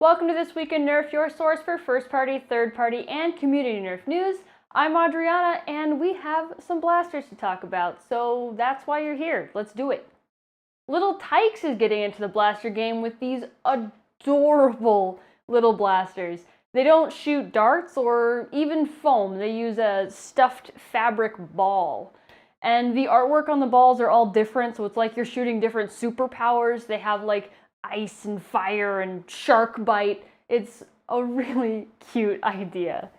Welcome to This Week in Nerf, your source for first-party, third-party, and community Nerf news. I'm Adriana, and we have some blasters to talk about, so that's why you're here. Let's do it. Little Tykes is getting into the blaster game with these adorable little blasters. They don't shoot darts or even foam. They use a stuffed fabric ball. And the artwork on the balls are all different, so it's like you're shooting different superpowers. They have like ice and fire and shark bite. It's a really cute idea.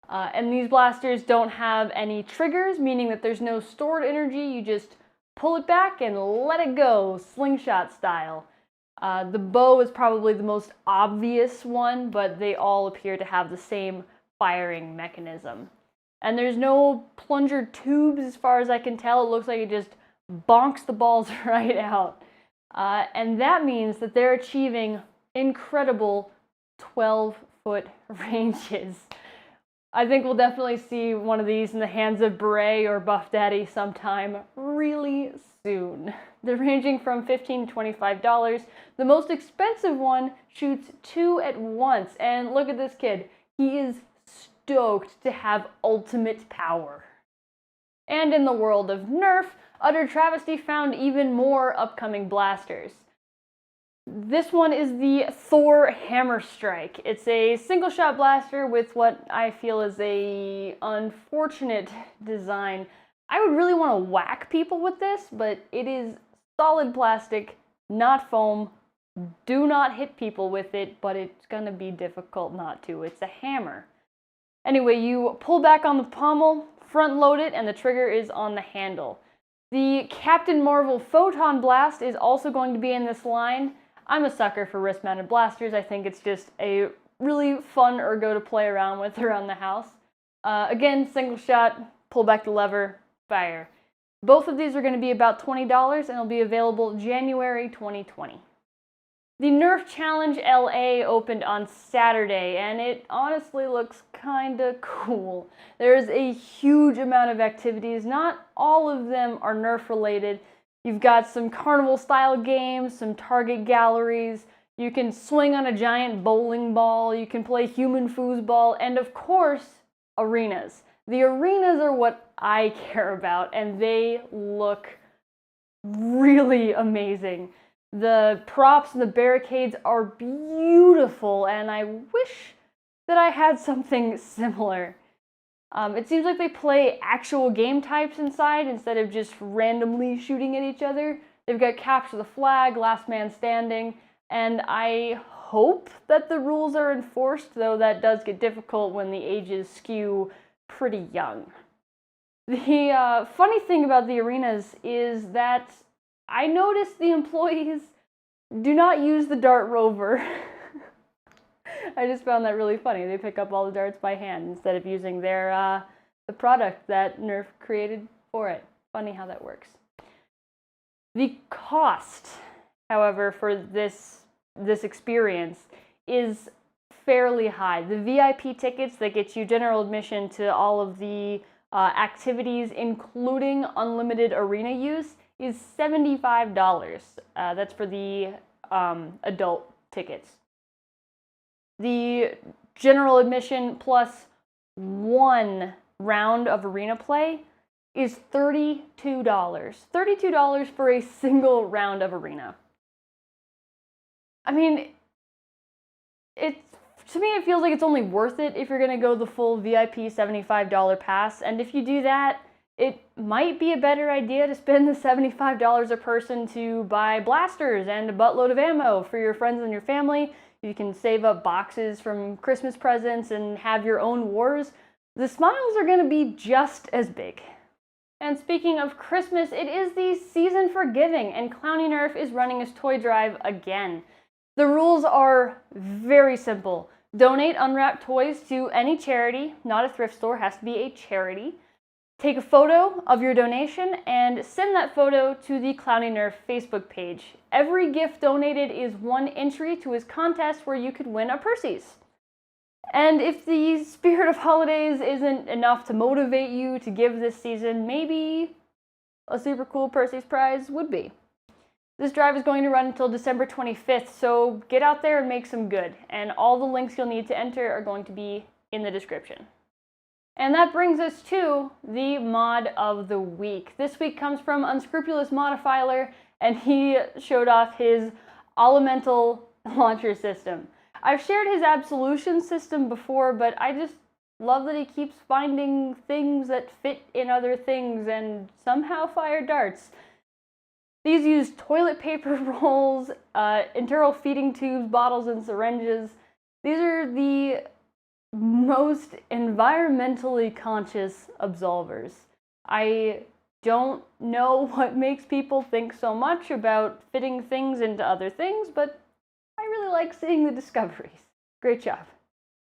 And these blasters don't have any triggers, meaning that there's no stored energy. You just pull it back and let it go, slingshot style. The bow is probably the most obvious one, but they all appear to have the same firing mechanism. And there's no plunger tubes as far as I can tell. It looks like it just bonks the balls right out. And that means that they're achieving incredible 12-foot ranges. I think we'll definitely see one of these in the hands of Beret or Buff Daddy sometime really soon. They're ranging from $15 to $25. The most expensive one shoots 2 at once. And look at this kid. He is stoked to have ultimate power. And in the world of Nerf, Utter Travesty found even more upcoming blasters. This one is the Thor Hammer Strike. It's a single-shot blaster with what I feel is a unfortunate design. I would really want to whack people with this, but it is solid plastic, not foam. Do not hit people with it, but it's gonna be difficult not to. It's a hammer. Anyway, you pull back on the pommel, front load it, and the trigger is on the handle. The Captain Marvel Photon Blast is also going to be in this line. I'm a sucker for wrist-mounted blasters. I think it's just a really fun ergo to play around with around the house. Again, single shot, pull back the lever, fire. Both of these are going to be about $20 and will be available January 2020. The Nerf Challenge LA opened on Saturday, and it honestly looks kinda cool. There's a huge amount of activities. Not all of them are Nerf related. You've got some carnival-style games, some target galleries. You can swing on a giant bowling ball. You can play human foosball, and of course, arenas. The arenas are what I care about, and they look really amazing. The props and the barricades are beautiful, and I wish that I had something similar. It seems like they play actual game types inside instead of just randomly shooting at each other. They've got capture the flag, last man standing, and I hope that the rules are enforced, though that does get difficult when the ages skew pretty young. The funny thing about the arenas is that I noticed the employees do not use the dart rover. I just found that really funny. They pick up all the darts by hand instead of using their the product that Nerf created for it. Funny how that works. The cost, however, for this experience is fairly high. The VIP tickets that get you general admission to all of the activities, including unlimited arena use, is $75. That's for the adult tickets. The general admission plus 1 round of arena play is $32. $32 for a single round of arena. I mean, to me it feels like it's only worth it if you're going to go the full VIP $75 pass, and if you do that, it might be a better idea to spend the $75 a person to buy blasters and a buttload of ammo for your friends and your family. You can save up boxes from Christmas presents and have your own wars. The smiles are going to be just as big. And speaking of Christmas, it is the season for giving, and Clowny Nerf is running his toy drive again. The rules are very simple. Donate unwrapped toys to any charity, not a thrift store, has to be a charity. Take a photo of your donation and send that photo to the Clowny Nerf Facebook page. Every gift donated is 1 entry to his contest where you could win a Percy's. And if the spirit of holidays isn't enough to motivate you to give this season, maybe a super cool Percy's prize would be. This drive is going to run until December 25th, so get out there and make some good. And all the links you'll need to enter are going to be in the description. And that brings us to the mod of the week. This week comes from Unscrupulous Modifiler, and he showed off his elemental launcher system. I've shared his absolution system before, but I just love that he keeps finding things that fit in other things and somehow fire darts. These use toilet paper rolls, enteral feeding tubes, bottles, and syringes. These are the most environmentally conscious absolvers. I don't know what makes people think so much about fitting things into other things, but I really like seeing the discoveries. Great job.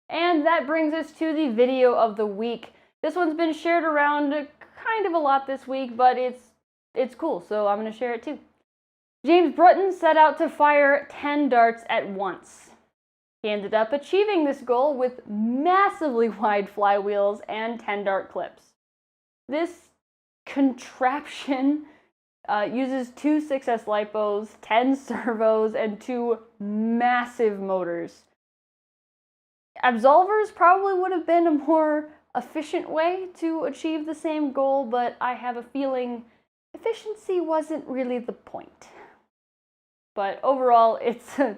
And that brings us to the video of the week. This one's been shared around kind of a lot this week, but it's cool, so I'm going to share it too. James Brutton set out to fire 10 darts at once. He ended up achieving this goal with massively wide flywheels and 10 dart clips. This contraption uses 2 6S lipos, 10 servos, and 2 massive motors. Absolvers probably would have been a more efficient way to achieve the same goal, but I have a feeling efficiency wasn't really the point. But overall, it's a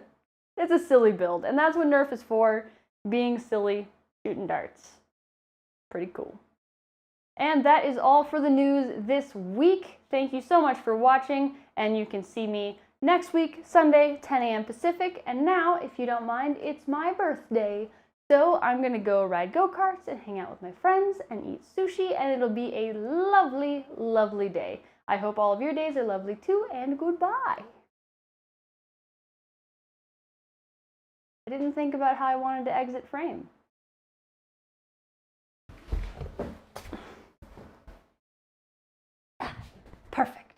silly build, and that's what Nerf is for, being silly, shooting darts. Pretty cool. And that is all for the news this week. Thank you so much for watching, and you can see me next week, Sunday, 10 a.m. Pacific. And now, if you don't mind, it's my birthday. So I'm gonna go ride go-karts and hang out with my friends and eat sushi, and it'll be a lovely, lovely day. I hope all of your days are lovely too, and goodbye. I didn't think about how I wanted to exit frame. Perfect.